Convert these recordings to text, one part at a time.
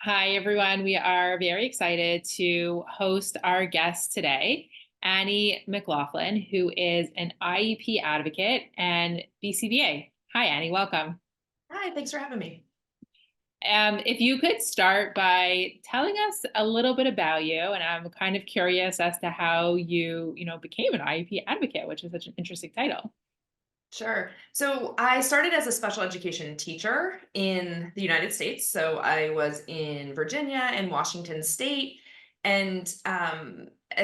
Hi, everyone. We are very excited to host our guest today, Annie McLaughlin, who is an IEP advocate and BCBA. Hi, Annie. Welcome. Hi, thanks for having me. If you could start by telling us a little bit about you, and I'm kind of curious as to how you became an IEP advocate, which is such an interesting title. Sure. So I started as a special education teacher in the United States. So I was in Virginia and Washington State. And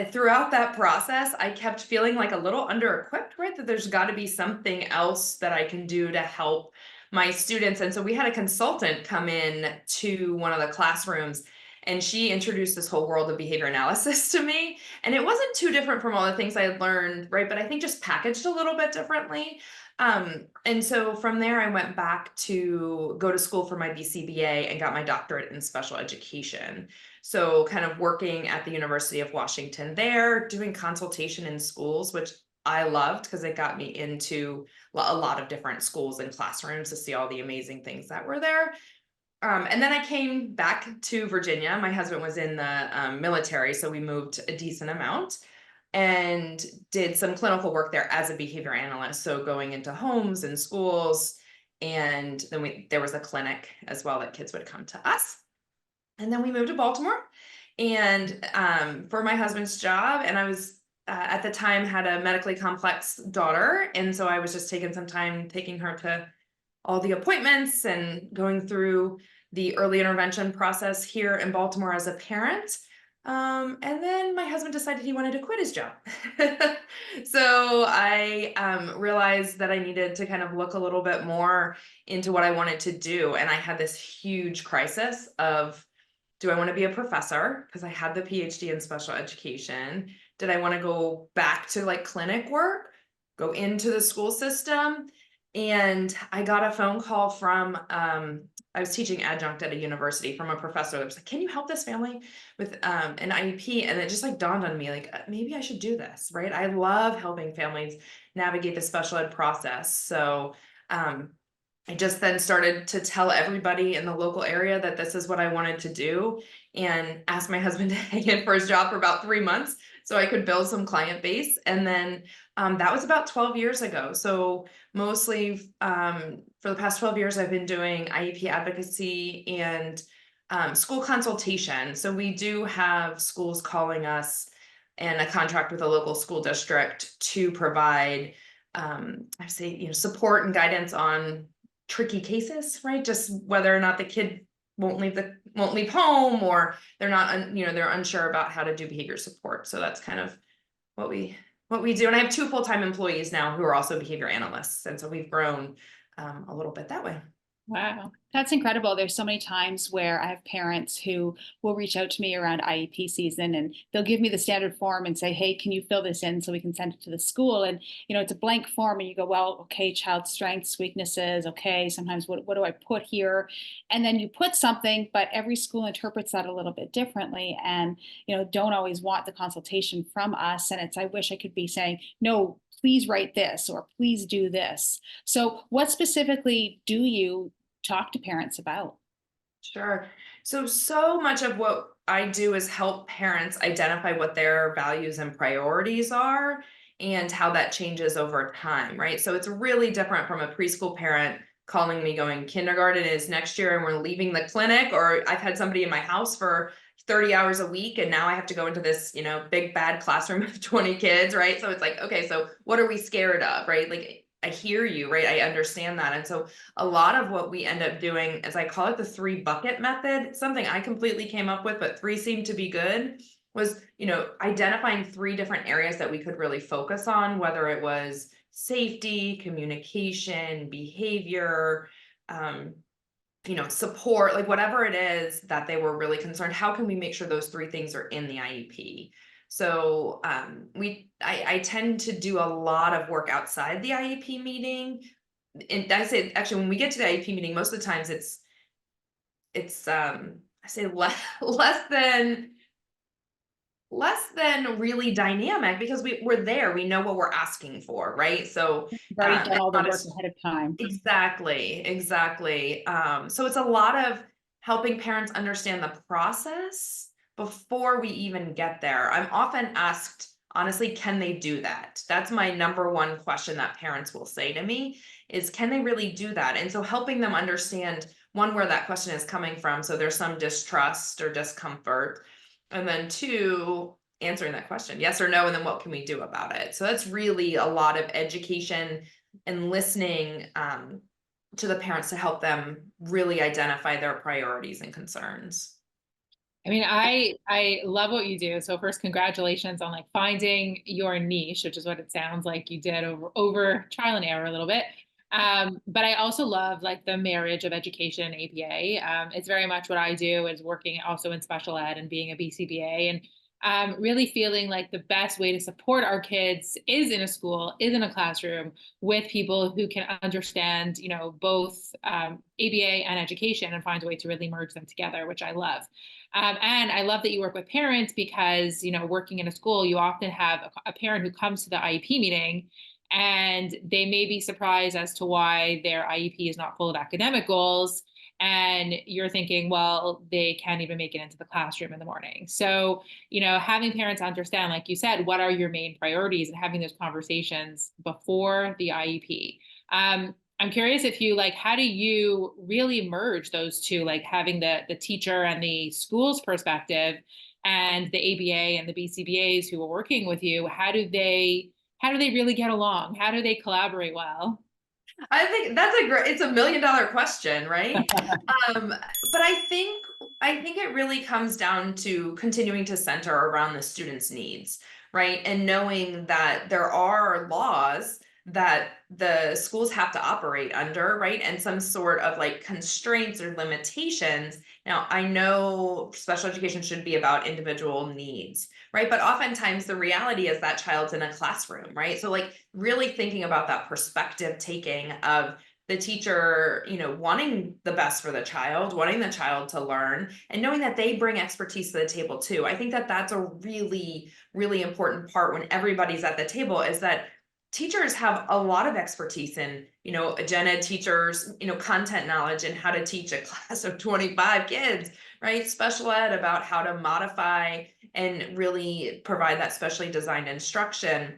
throughout that process, I kept feeling like a little under-equipped, right? That there's got to be something else that I can do to help my students. And so we had a consultant come in to one of the classrooms, and she introduced this whole world of behavior analysis to me. And it wasn't too different from all the things I had learned, right? But I think just packaged a little bit differently. And so from there, I went back to go to school for my BCBA and got my doctorate in special education. So kind of working at the University of Washington there, doing consultation in schools, which I loved because it got me into a lot of different schools and classrooms to see all the amazing things that were there. And then I came back to Virginia. My husband was in the military, so we moved a decent amount and did some clinical work there as a behavior analyst. So going into homes and schools, and then there was a clinic as well that kids would come to us. And then we moved to Baltimore, and for my husband's job, and I was at the time had a medically complex daughter, and so I was just taking some time taking her to all the appointments and going through the early intervention process here in Baltimore as a parent. And then my husband decided he wanted to quit his job. So I realized that I needed to kind of look a little bit more into what I wanted to do. And I had this huge crisis of, do I want to be a professor? Because I had the PhD in special education. Did I want to go back to like clinic work, go into the school system? And I got a phone call from, I was teaching adjunct at a university, from a professor that was like, can you help this family with an IEP? And it just like dawned on me, like, maybe I should do this, right? I love helping families navigate the special ed process. So I just then started to tell everybody in the local area that this is what I wanted to do, and asked my husband to hang in for his job for about 3 months so I could build some client base. And then that was about 12 years ago. So mostly for the past 12 years, I've been doing IEP advocacy and school consultation. So we do have schools calling us and a contract with a local school district to provide I say, support and guidance on tricky cases, right? Just whether or not the kid won't leave home, or they're not, they're unsure about how to do behavior support. So that's kind of what we do. And I have two full-time employees now who are also behavior analysts, and so we've grown a little bit that way. Wow, that's incredible. There's so many times where I have parents who will reach out to me around IEP season and they'll give me the standard form and say, hey, can you fill this in so we can send it to the school? And, it's a blank form and you go, well, okay, child strengths, weaknesses. Okay, sometimes what do I put here? And then you put something, but every school interprets that a little bit differently and, don't always want the consultation from us. And I wish I could be saying, no, please write this or please do this. So, what specifically do you talk to parents about? Sure. So much of what I do is help parents identify what their values and priorities are and how that changes over time, right? So it's really different from a preschool parent calling me going, kindergarten is next year and we're leaving the clinic, or I've had somebody in my house for 30 hours a week and now I have to go into this, big bad classroom of 20 kids, right? So it's like, okay, so what are we scared of, right? Like, I hear you, right? I understand that. And so a lot of what we end up doing, as I call it, the 3 bucket method, something I completely came up with, but 3 seemed to be good, was, identifying 3 different areas that we could really focus on, whether it was safety, communication, behavior, support, like whatever it is that they were really concerned, how can we make sure those 3 things are in the IEP? So I tend to do a lot of work outside the IEP meeting. And I say, actually, when we get to the IEP meeting, most of the times it's I say less than really dynamic, because we're there, we know what we're asking for, right? So You've already done it's all the not work as ahead of time. exactly. So it's a lot of helping parents understand the process before we even get there. I'm often asked, honestly, can they do that? That's my number one question that parents will say to me is, can they really do that? And so helping them understand, one, where that question is coming from. So there's some distrust or discomfort. And then two, answering that question, yes or no, and then what can we do about it? So that's really a lot of education and listening to the parents to help them really identify their priorities and concerns. I mean, I love what you do. So first, congratulations on like finding your niche, which is what it sounds like you did over trial and error a little bit. But I also love like the marriage of education and ABA. It's very much what I do is working also in special ed and being a BCBA and really feeling like the best way to support our kids is in a school, is in a classroom with people who can understand, you know, both ABA and education and find a way to really merge them together, which I love. And I love that you work with parents because, you know, working in a school, you often have a parent who comes to the IEP meeting and they may be surprised as to why their IEP is not full of academic goals. And you're thinking, well, they can't even make it into the classroom in the morning. So, you know, having parents understand, like you said, what are your main priorities and having those conversations before the IEP. I'm curious if you like, how do you really merge those two, like having the teacher and the school's perspective and the ABA and the BCBAs who are working with you, how do they really get along? How do they collaborate well? I think that's it's a $1 million question, right? But I think it really comes down to continuing to center around the student's needs, right? And knowing that there are laws that the schools have to operate under, right? And some sort of like constraints or limitations. Now, I know special education should be about individual needs, right? But oftentimes the reality is that child's in a classroom, right? So like really thinking about that perspective taking of the teacher, you know, wanting the best for the child, wanting the child to learn, and knowing that they bring expertise to the table too. I think that that's a really, really important part when everybody's at the table is that teachers have a lot of expertise in, you know, gen ed teachers, you know, content knowledge and how to teach a class of 25 kids, right? Special ed about how to modify and really provide that specially designed instruction.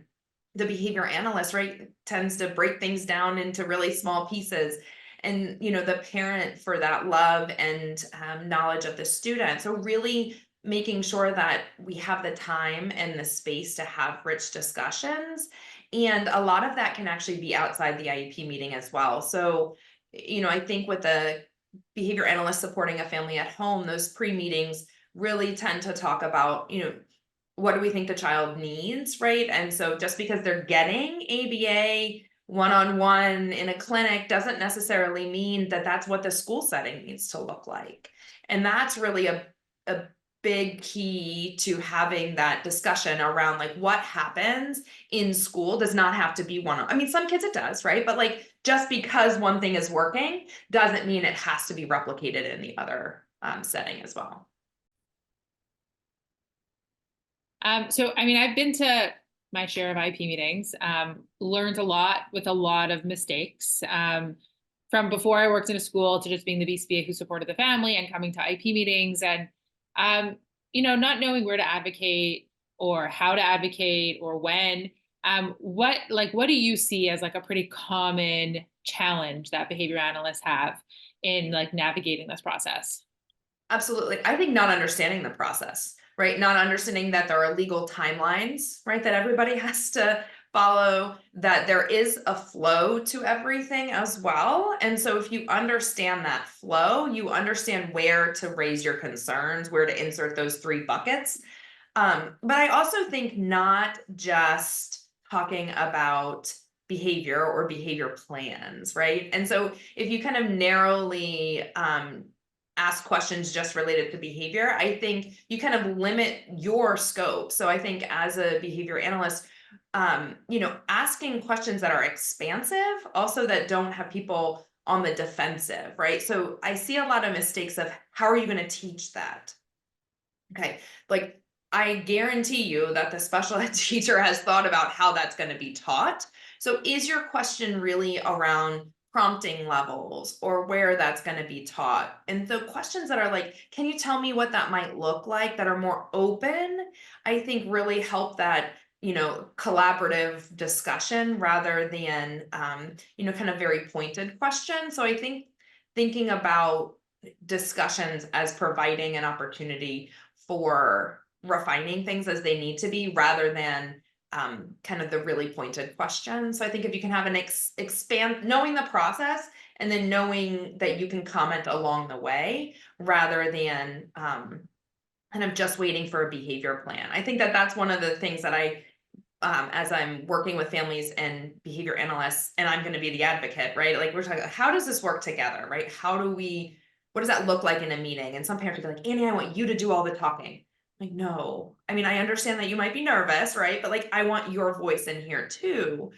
The behavior analyst, right, tends to break things down into really small pieces. And, you know, the parent for that love and knowledge of the student. So really making sure that we have the time and the space to have rich discussions. And a lot of that can actually be outside the IEP meeting as well. So, you know, I think with the behavior analyst supporting a family at home, those pre-meetings really tend to talk about, you know, what do we think the child needs, right? And so just because they're getting ABA one-on-one in a clinic doesn't necessarily mean that that's what the school setting needs to look like. And that's really a big key to having that discussion around like what happens in school does not have to be I mean, some kids it does, right? But like just because one thing is working doesn't mean it has to be replicated in the other setting as well. So, I mean, I've been to my share of IEP meetings, learned a lot with a lot of mistakes. From before I worked in a school to just being the BCBA who supported the family and coming to IEP meetings and, you know, not knowing where to advocate or how to advocate or when. What do you see as like a pretty common challenge that behavior analysts have in like navigating this process? Absolutely. I think not understanding the process, right? Not understanding that there are legal timelines, right? That everybody has to follow, that there is a flow to everything as well. And so if you understand that flow, you understand where to raise your concerns, where to insert those 3 buckets. But I also think not just talking about behavior or behavior plans, right? And so if you kind of narrowly ask questions just related to behavior, I think you kind of limit your scope. So I think as a behavior analyst, you know, asking questions that are expansive, also that don't have people on the defensive, right? So I see a lot of mistakes of how are you going to teach that? Okay, like I guarantee you that the special ed teacher has thought about how that's going to be taught. So is your question really around prompting levels or where that's going to be taught. And the questions that are like, can you tell me what that might look like, that are more open, I think really help that, collaborative discussion rather than, kind of very pointed questions. So I think thinking about discussions as providing an opportunity for refining things as they need to be rather than kind of the really pointed questions. So I think if you can have an expand, knowing the process and then knowing that you can comment along the way rather than kind of just waiting for a behavior plan. I think that that's one of the things that as I'm working with families and behavior analysts, and I'm going to be the advocate, right? Like we're talking, how does this work together, right? What does that look like in a meeting? And some parents will be like, Annie, I want you to do all the talking. Like, no, I mean, I understand that you might be nervous, right? But like, I want your voice in here too.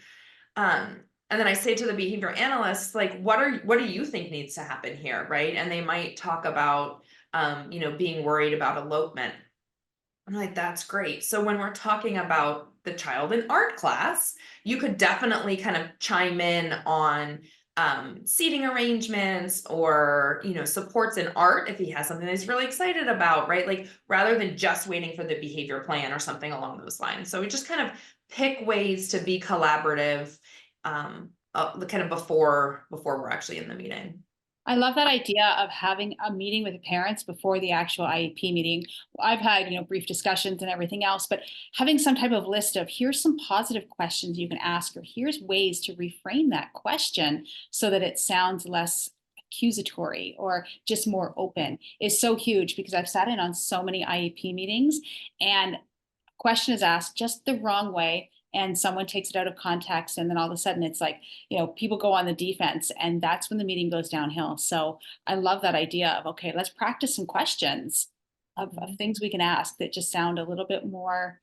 And then I say to the behavior analysts, like, what do you think needs to happen here, right? And they might talk about, being worried about elopement. I'm like, that's great. So when we're talking about the child in art class, you could definitely kind of chime in on seating arrangements or, supports in art if he has something that he's really excited about, right? Like rather than just waiting for the behavior plan or something along those lines. So we just kind of pick ways to be collaborative kind of before we're actually in the meeting. I love that idea of having a meeting with the parents before the actual IEP meeting. I've had, brief discussions and everything else, but having some type of list of here's some positive questions you can ask, or here's ways to reframe that question so that it sounds less accusatory or just more open is so huge, because I've sat in on so many IEP meetings and a question is asked just the wrong way, and someone takes it out of context, and then all of a sudden it's like, people go on the defense, and that's when the meeting goes downhill. So I love that idea of, okay, let's practice some questions of things we can ask that just sound a little bit more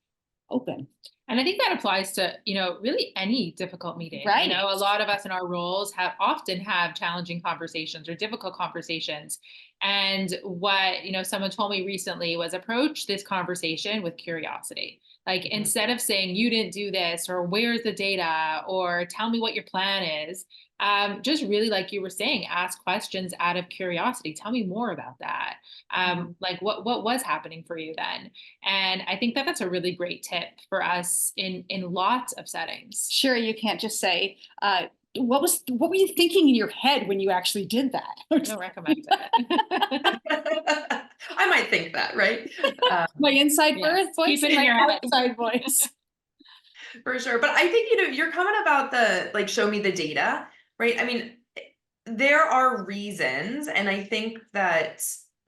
open. And I think that applies to, really any difficult meeting. Right. A lot of us in our roles often have challenging conversations or difficult conversations. And what, someone told me recently was approach this conversation with curiosity. Like instead of saying you didn't do this or where's the data or tell me what your plan is, just really, like you were saying, ask questions out of curiosity. Tell me more about that. Like what was happening for you then? And I think that that's a really great tip for us in lots of settings. Sure, you can't just say, what were you thinking in your head when you actually did that? I don't recommend it. I might think that, right? My inside voice, keep it in my your head. outside voice. For sure. But I think, your comment about the, like, show me the data, right? I mean, there are reasons, and I think that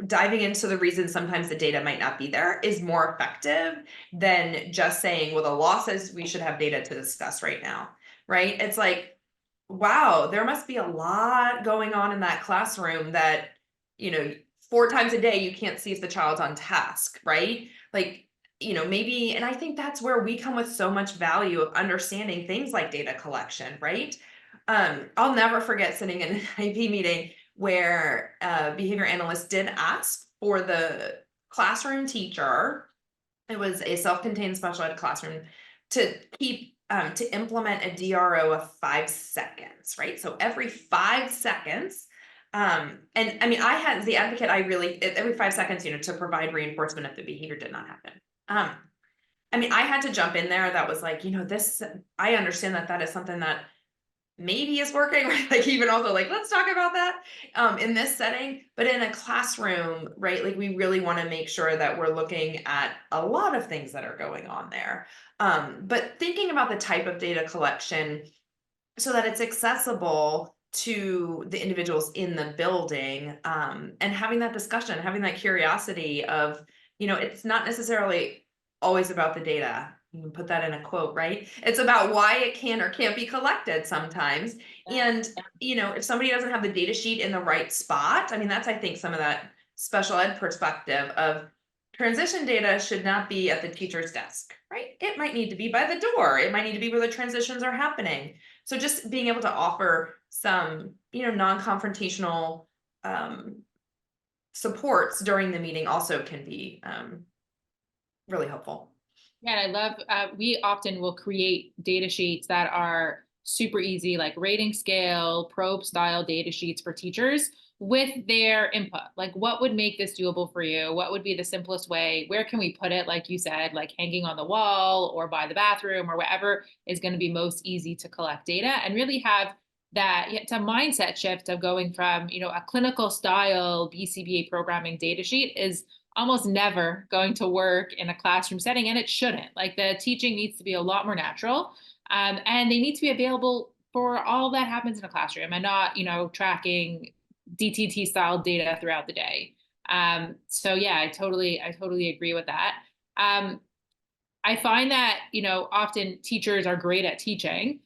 diving into the reasons sometimes the data might not be there is more effective than just saying, well, the law says we should have data to discuss right now, right? It's like, wow, there must be a lot going on in that classroom that, 4 times a day you can't see if the child's on task, right? Like, maybe, and I think that's where we come with so much value of understanding things like data collection, right? I'll never forget sitting in an IEP meeting where a behavior analyst did ask for the classroom teacher, it was a self-contained special ed classroom, to implement a DRO of 5 seconds, right? So every 5 seconds, and I mean, I had the advocate, every 5 seconds, to provide reinforcement if the behavior did not happen. I mean, I had to jump in there. That was like, I understand that is something that maybe is working, right? Like even also like, let's talk about that in this setting, but in a classroom, right? Like we really want to make sure that we're looking at a lot of things that are going on there. But thinking about the type of data collection so that it's accessible to the individuals in the building, and having that discussion, having that curiosity of, it's not necessarily always about the data. You can put that in a quote, right? It's about why it can or can't be collected sometimes. And, if somebody doesn't have the data sheet in the right spot, I mean, that's, I think, some of that special ed perspective of transition data should not be at the teacher's desk, right? It might need to be by the door. It might need to be where the transitions are happening. So just being able to offer some, non-confrontational supports during the meeting also can be really helpful. Yeah, and I love, we often will create data sheets that are super easy, like rating scale, probe style data sheets for teachers with their input. Like, what would make this doable for you? What would be the simplest way? Where can we put it? Like you said, like hanging on the wall or by the bathroom or whatever is going to be most easy to collect data, and really have that. It's a mindset shift of going from, a clinical style BCBA programming data sheet is almost never going to work in a classroom setting, and it shouldn't. Like, the teaching needs to be a lot more natural, and they need to be available for all that happens in a classroom, and not, tracking DTT style data throughout the day. So yeah, I totally agree with that. I find that, often teachers are great at teaching,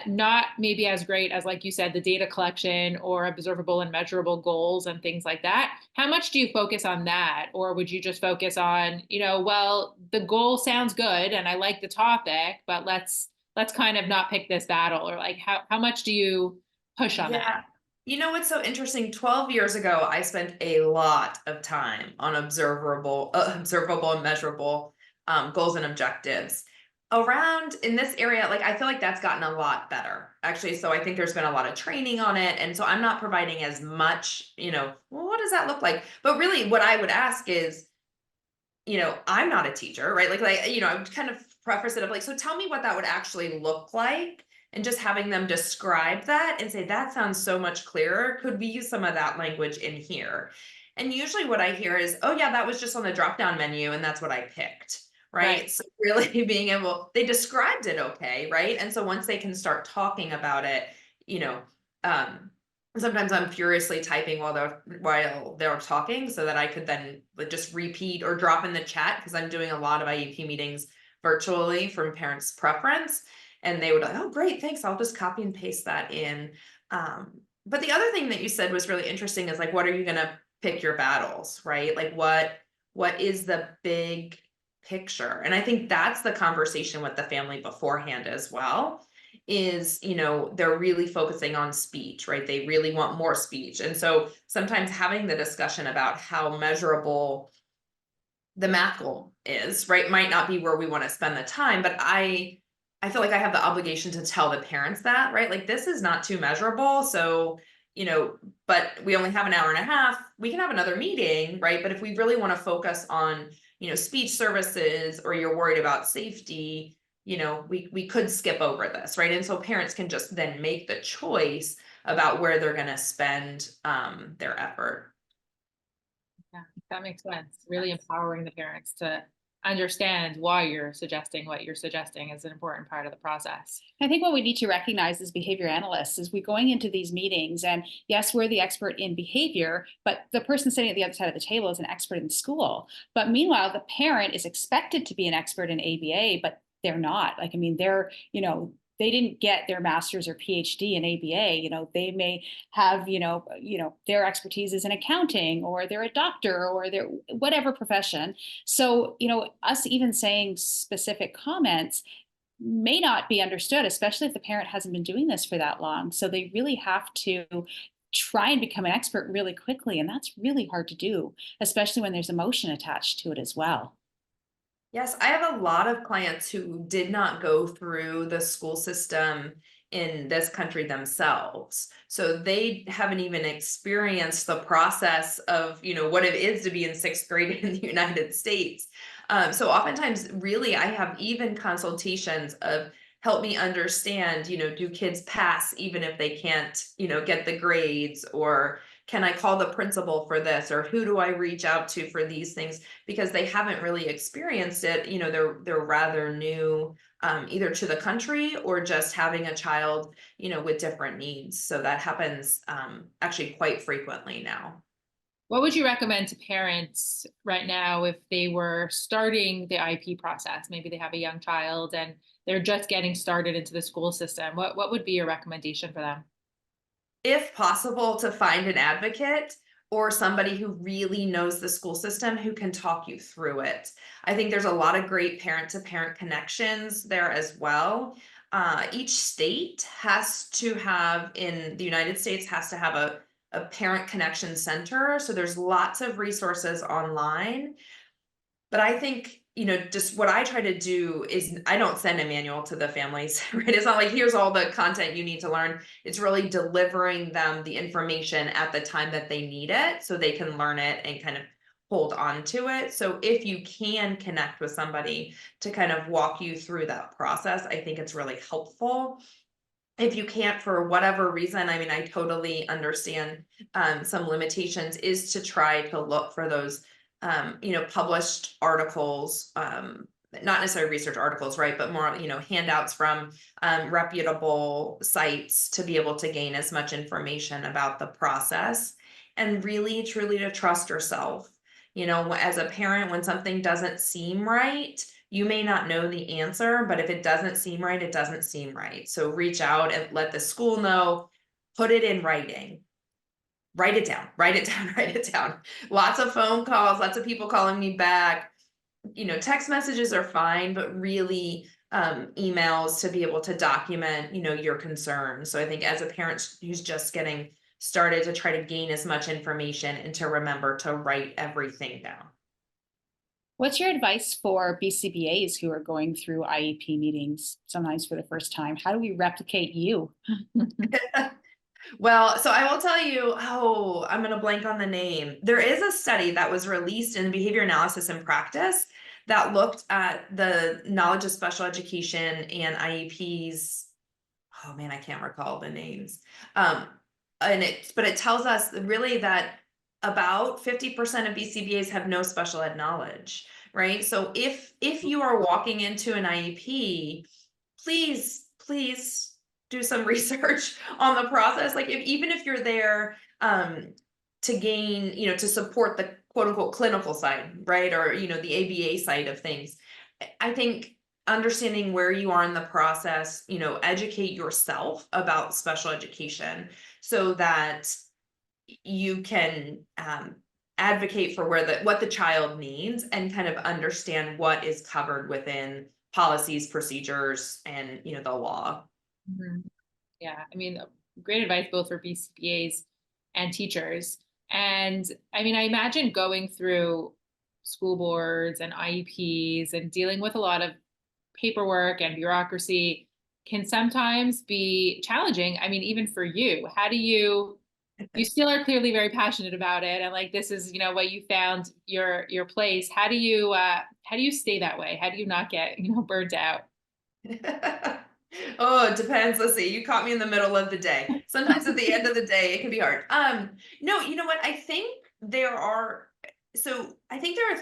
not maybe as great as, like you said, the data collection or observable and measurable goals and things like that. How much do you focus on that? Or would you just focus on, well, the goal sounds good and I like the topic, but let's kind of not pick this battle? Or like, how much do you push on that? Yeah. You know what's so interesting? 12 years ago, I spent a lot of time on observable and measurable goals and objectives. Around in this area, like I feel like that's gotten a lot better, actually. So I think there's been a lot of training on it. And so I'm not providing as much, well, what does that look like? But really, what I would ask is, I'm not a teacher, right? I would kind of preface it of like, so tell me what that would actually look like. And just having them describe that and say, that sounds so much clearer. Could we use some of that language in here? And usually what I hear is, oh yeah, that was just on the drop down menu and that's what I picked. Right. So really being able, they described it okay, right? And so once they can start talking about it, you know, sometimes I'm furiously typing while they're talking so that I could then just repeat or drop in the chat, because I'm doing a lot of IEP meetings virtually from parents' preference. And they would like, oh, great, thanks. I'll just copy and paste that in. But the other thing that you said was really interesting is like, what are you going to pick your battles, right? Like what is the big picture? And I think that's the conversation with the family beforehand as well, is, they're really focusing on speech, right? They really want more speech. And so sometimes having the discussion about how measurable the math goal is, right, might not be where we want to spend the time, but I feel like I have the obligation to tell the parents that, right? Like, this is not too measurable. So, but we only have an hour and a half. We can have another meeting, right? But if we really want to focus on, speech services, or you're worried about safety, we could skip over this, right? And so parents can just then make the choice about where they're going to spend their effort. Yeah, that makes sense. Really empowering the parents to understand why you're suggesting what you're suggesting is an important part of the process. I think what we need to recognize as behavior analysts is we're going into these meetings, and yes, we're the expert in behavior, but the person sitting at the other side of the table is an expert in school. But meanwhile, the parent is expected to be an expert in ABA, but they're not. Like, I mean, they didn't get their master's or PhD in ABA. They may have, their expertise is in accounting, or they're a doctor, or they're whatever profession. So, us even saying specific comments may not be understood, especially if the parent hasn't been doing this for that long. So they really have to try and become an expert really quickly. And that's really hard to do, especially when there's emotion attached to it as well. Yes, I have a lot of clients who did not go through the school system in this country themselves. So they haven't even experienced the process of, what it is to be in sixth grade in the United States. So oftentimes, really, I have even consultations of, help me understand, do kids pass even if they can't, get the grades, or can I call the principal for this, or who do I reach out to for these things? Because they haven't really experienced it. They're rather new, either to the country or just having a child, with different needs. So that happens actually quite frequently now. What would you recommend to parents right now if they were starting the IEP process? Maybe they have a young child and they're just getting started into the school system. What would be your recommendation for them? If possible, to find an advocate or somebody who really knows the school system who can talk you through it. I think there's a lot of great parent-to-parent connections there as well. Each state has to have, in the United States, has to have a parent connection center. So there's lots of resources online. But I think just what I try to do is I don't send a manual to the families, right? It's not like, here's all the content you need to learn. It's really delivering them the information at the time that they need it so they can learn it and kind of hold on to it. So if you can connect with somebody to kind of walk you through that process, I think it's really helpful. If you can't, for whatever reason, I mean, I totally understand some limitations, is to try to look for those published articles, not necessarily research articles, right? But more, handouts from reputable sites to be able to gain as much information about the process, and really truly to trust yourself. As a parent, when something doesn't seem right, you may not know the answer, but if it doesn't seem right, it doesn't seem right. So reach out and let the school know, put it in writing. Write it down, write it down, write it down. Lots of phone calls, lots of people calling me back. Text messages are fine, but really emails to be able to document, your concerns. So I think as a parent who's just getting started, to try to gain as much information and to remember to write everything down. What's your advice for BCBAs who are going through IEP meetings sometimes for the first time? How do we replicate you? Well, so I will tell you, I'm going to blank on the name. There is a study that was released in Behavior Analysis and Practice that looked at the knowledge of special education and IEPs. Oh man, I can't recall the names. But it tells us really that about 50% of BCBAs have no special ed knowledge, right? So if you are walking into an IEP, please do some research on the process. Like even if you're there to gain, to support the quote unquote clinical side, right? Or, the ABA side of things. I think understanding where you are in the process, educate yourself about special education so that you can advocate for what the child needs and kind of understand what is covered within policies, procedures, and the law. Mm-hmm. Yeah, I mean, great advice both for BCBAs and teachers. And I mean, I imagine going through school boards and IEPs and dealing with a lot of paperwork and bureaucracy can sometimes be challenging. I mean, even for you, how do you still are clearly very passionate about it, and like this is what you found your place. How do you stay that way? How do you not get burnt out? Oh, it depends. Let's see. You caught me in the middle of the day. Sometimes at the end of the day, it can be hard. No, you know what? I think there are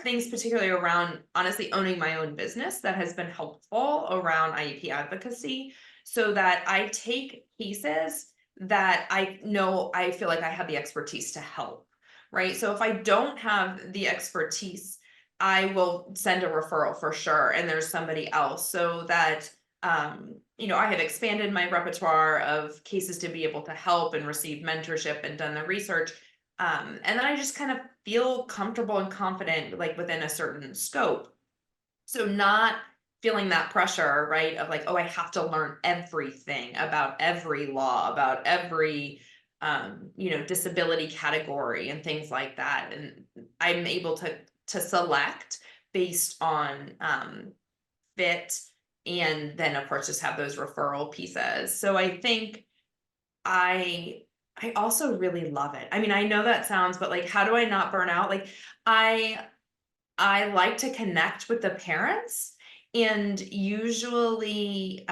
things particularly around honestly owning my own business that has been helpful around IEP advocacy, so that I take cases that I know I feel like I have the expertise to help, right? So if I don't have the expertise, I will send a referral for sure. And there's somebody else, so that I have expanded my repertoire of cases to be able to help and receive mentorship and done the research. And then I just kind of feel comfortable and confident, like within a certain scope. So not feeling that pressure, right? Of like, oh, I have to learn everything about every law, about every, disability category and things like that. And I'm able to select based on fit, and then of course just have those referral pieces. So I think I also really love it. I mean, I know that sounds, but like, how do I not burn out? Like I like to connect with the parents, and usually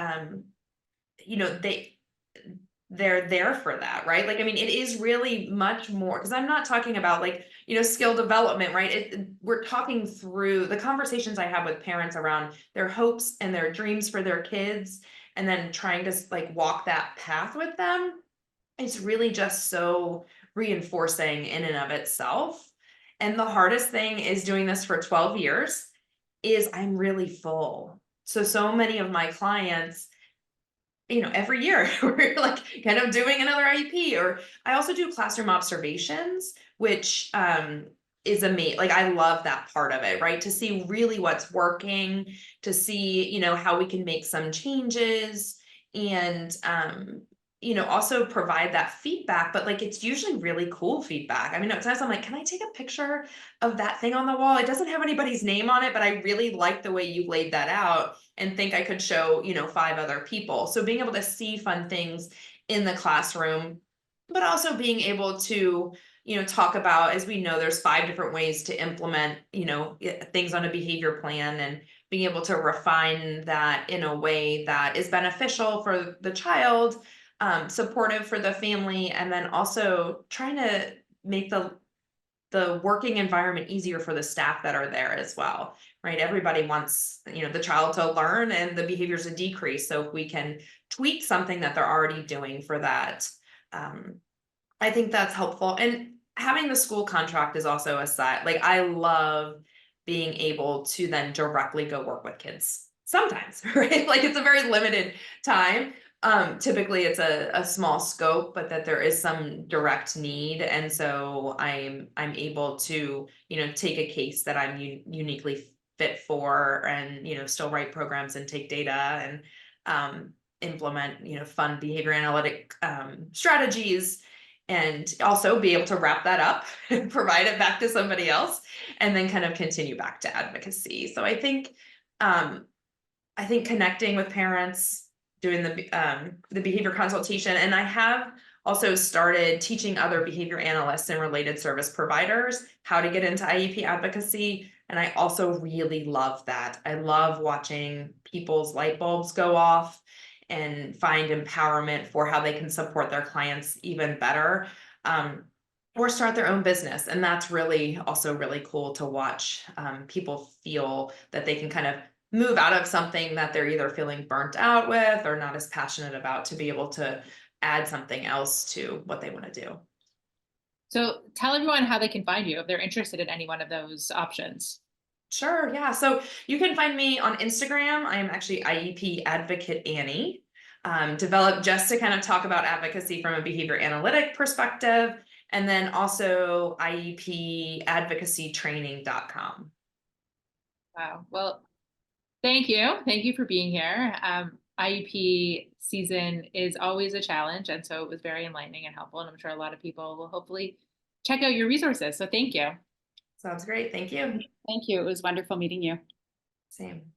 they're there for that, right? Like, I mean, it is really much more, because I'm not talking about like, skill development, right? We're talking through the conversations I have with parents around their hopes and their dreams for their kids, and then trying to like walk that path with them. It's really just so reinforcing in and of itself. And the hardest thing is doing this for 12 years is I'm really full. So many of my clients, every year we're like kind of doing another IEP, or I also do classroom observations, which is amazing. Like I love that part of it, right? To see really what's working, to see, how we can make some changes. And also provide that feedback, but like, it's usually really cool feedback. I mean, at times I'm like, can I take a picture of that thing on the wall? It doesn't have anybody's name on it, but I really like the way you laid that out and think I could show, 5 other people. So being able to see fun things in the classroom, but also being able to, talk about, as we know, there's 5 different ways to implement, things on a behavior plan, and being able to refine that in a way that is beneficial for the child, supportive for the family, and then also trying to make the working environment easier for the staff that are there as well, right? Everybody wants, the child to learn and the behaviors to decrease. So if we can tweak something that they're already doing for that, I think that's helpful. And having the school contract is also a side. Like, I love being able to then directly go work with kids sometimes, right? Like, it's a very limited time. Typically it's a small scope, but that there is some direct need. And so I'm able to, take a case that I'm uniquely fit for, and, still write programs and take data and, implement, fun behavior analytic, strategies, and also be able to wrap that up and provide it back to somebody else, and then kind of continue back to advocacy. So I think connecting with parents, doing the behavior consultation, and I have also started teaching other behavior analysts and related service providers how to get into IEP advocacy. And I also really love that. I love watching people's light bulbs go off and find empowerment for how they can support their clients even better, or start their own business. And that's really also really cool to watch, people feel that they can kind of move out of something that they're either feeling burnt out with or not as passionate about, to be able to add something else to what they want to do. So tell everyone how they can find you if they're interested in any one of those options. Sure, yeah. So you can find me on Instagram. I'm actually IEP Advocate Annie, developed just to kind of talk about advocacy from a behavior analytic perspective, and then also IEPadvocacytraining.com. Wow. Well, thank you. Thank you for being here. IEP season is always a challenge, and so it was very enlightening and helpful, and I'm sure a lot of people will hopefully check out your resources. So thank you. Sounds great. Thank you. Thank you. It was wonderful meeting you. Same.